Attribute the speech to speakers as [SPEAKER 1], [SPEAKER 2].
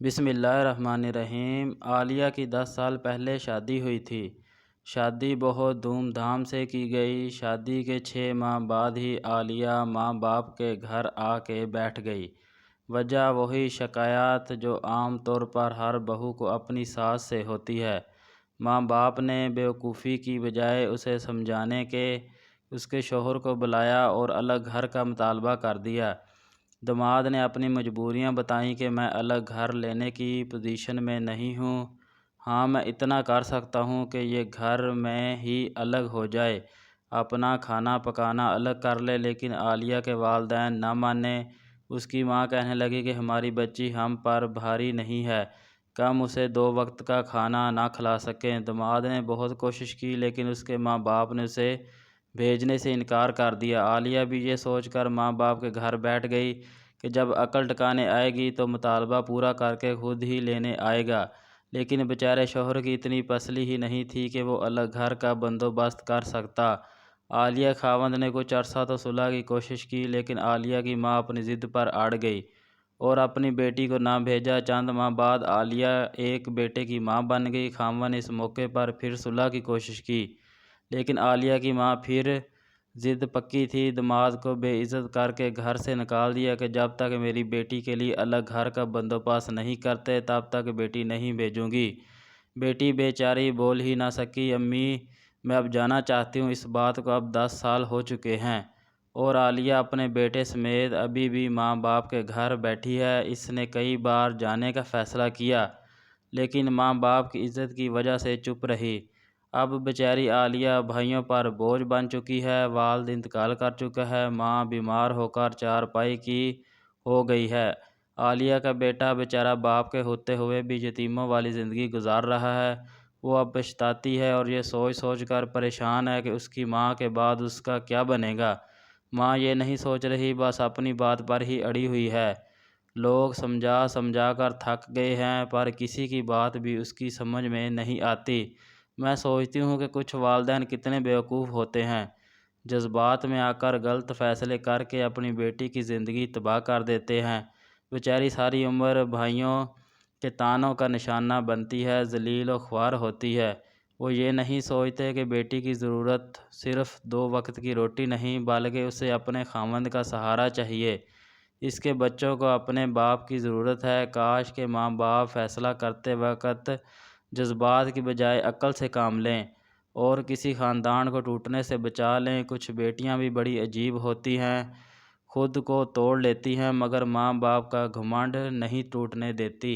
[SPEAKER 1] بسم اللہ الرحمن الرحیم۔ عالیہ کی 10 سال پہلے شادی ہوئی تھی۔ شادی بہت دھوم دھام سے کی گئی۔ شادی کے 6 ماہ بعد ہی عالیہ ماں باپ کے گھر آ کے بیٹھ گئی۔ وجہ وہی شکایات جو عام طور پر ہر بہو کو اپنی ساس سے ہوتی ہے۔ ماں باپ نے بیوقوفی کی بجائے اسے سمجھانے کے اس کے شوہر کو بلایا اور الگ گھر کا مطالبہ کر دیا۔ داماد نے اپنی مجبوریاں بتائیں کہ میں الگ گھر لینے کی پوزیشن میں نہیں ہوں۔ ہاں، میں اتنا کر سکتا ہوں کہ یہ گھر میں ہی الگ ہو جائے، اپنا کھانا پکانا الگ کر لے، لیکن عالیہ کے والدین نہ مانے۔ اس کی ماں کہنے لگی کہ ہماری بچی ہم پر بھاری نہیں ہے، کم اسے 2 وقت کا کھانا نہ کھلا سکیں۔ داماد نے بہت کوشش کی لیکن اس کے ماں باپ نے اسے بھیجنے سے انکار کر دیا۔ عالیہ بھی یہ سوچ کر ماں باپ کے گھر بیٹھ گئی کہ جب عقل ٹھکانے آئے گی تو مطالبہ پورا کر کے خود ہی لینے آئے گا، لیکن بیچارے شوہر کی اتنی پسلی ہی نہیں تھی کہ وہ الگ گھر کا بندوبست کر سکتا۔ عالیہ خاوند نے کچھ عرصہ تو صلح کی کوشش کی لیکن عالیہ کی ماں اپنی ضد پر اڑ گئی اور اپنی بیٹی کو نہ بھیجا۔ چند ماہ بعد عالیہ ایک بیٹے کی ماں بن گئی۔ خاوند نے اس موقع پر پھر صلح کی کوشش کی لیکن عالیہ کی ماں پھر ضد پکی تھی۔ داماد کو بے عزت کر کے گھر سے نکال دیا کہ جب تک میری بیٹی کے لیے الگ گھر کا بندوبست نہیں کرتے تب تک بیٹی نہیں بھیجوں گی۔ بیٹی بیچاری بول ہی نہ سکی، امی میں اب جانا چاہتی ہوں۔ اس بات کو اب 10 سال ہو چکے ہیں اور عالیہ اپنے بیٹے سمیت ابھی بھی ماں باپ کے گھر بیٹھی ہے۔ اس نے کئی بار جانے کا فیصلہ کیا لیکن ماں باپ کی عزت کی وجہ سے چپ رہی۔ اب بیچاری عالیہ بھائیوں پر بوجھ بن چکی ہے۔ والد انتقال کر چکا ہے، ماں بیمار ہو کر چارپائی کی ہو گئی ہے۔ عالیہ کا بیٹا بیچارہ باپ کے ہوتے ہوئے بھی یتیموں والی زندگی گزار رہا ہے۔ وہ اب پچھتاتی ہے اور یہ سوچ سوچ کر پریشان ہے کہ اس کی ماں کے بعد اس کا کیا بنے گا۔ ماں یہ نہیں سوچ رہی، بس اپنی بات پر ہی اڑی ہوئی ہے۔ لوگ سمجھا سمجھا کر تھک گئے ہیں پر کسی کی بات بھی اس کی سمجھ میں نہیں آتی۔ میں سوچتی ہوں کہ کچھ والدین کتنے بیوقوف ہوتے ہیں، جذبات میں آ کر غلط فیصلے کر کے اپنی بیٹی کی زندگی تباہ کر دیتے ہیں۔ بیچاری ساری عمر بھائیوں کے طعنوں کا نشانہ بنتی ہے، ذلیل و خوار ہوتی ہے۔ وہ یہ نہیں سوچتے کہ بیٹی کی ضرورت صرف 2 وقت کی روٹی نہیں بلکہ اسے اپنے خاوند کا سہارا چاہیے۔ اس کے بچوں کو اپنے باپ کی ضرورت ہے۔ کاش کہ ماں باپ فیصلہ کرتے وقت جذبات کی بجائے عقل سے کام لیں اور کسی خاندان کو ٹوٹنے سے بچا لیں۔ کچھ بیٹیاں بھی بڑی عجیب ہوتی ہیں، خود کو توڑ لیتی ہیں مگر ماں باپ کا گھمنڈ نہیں ٹوٹنے دیتی۔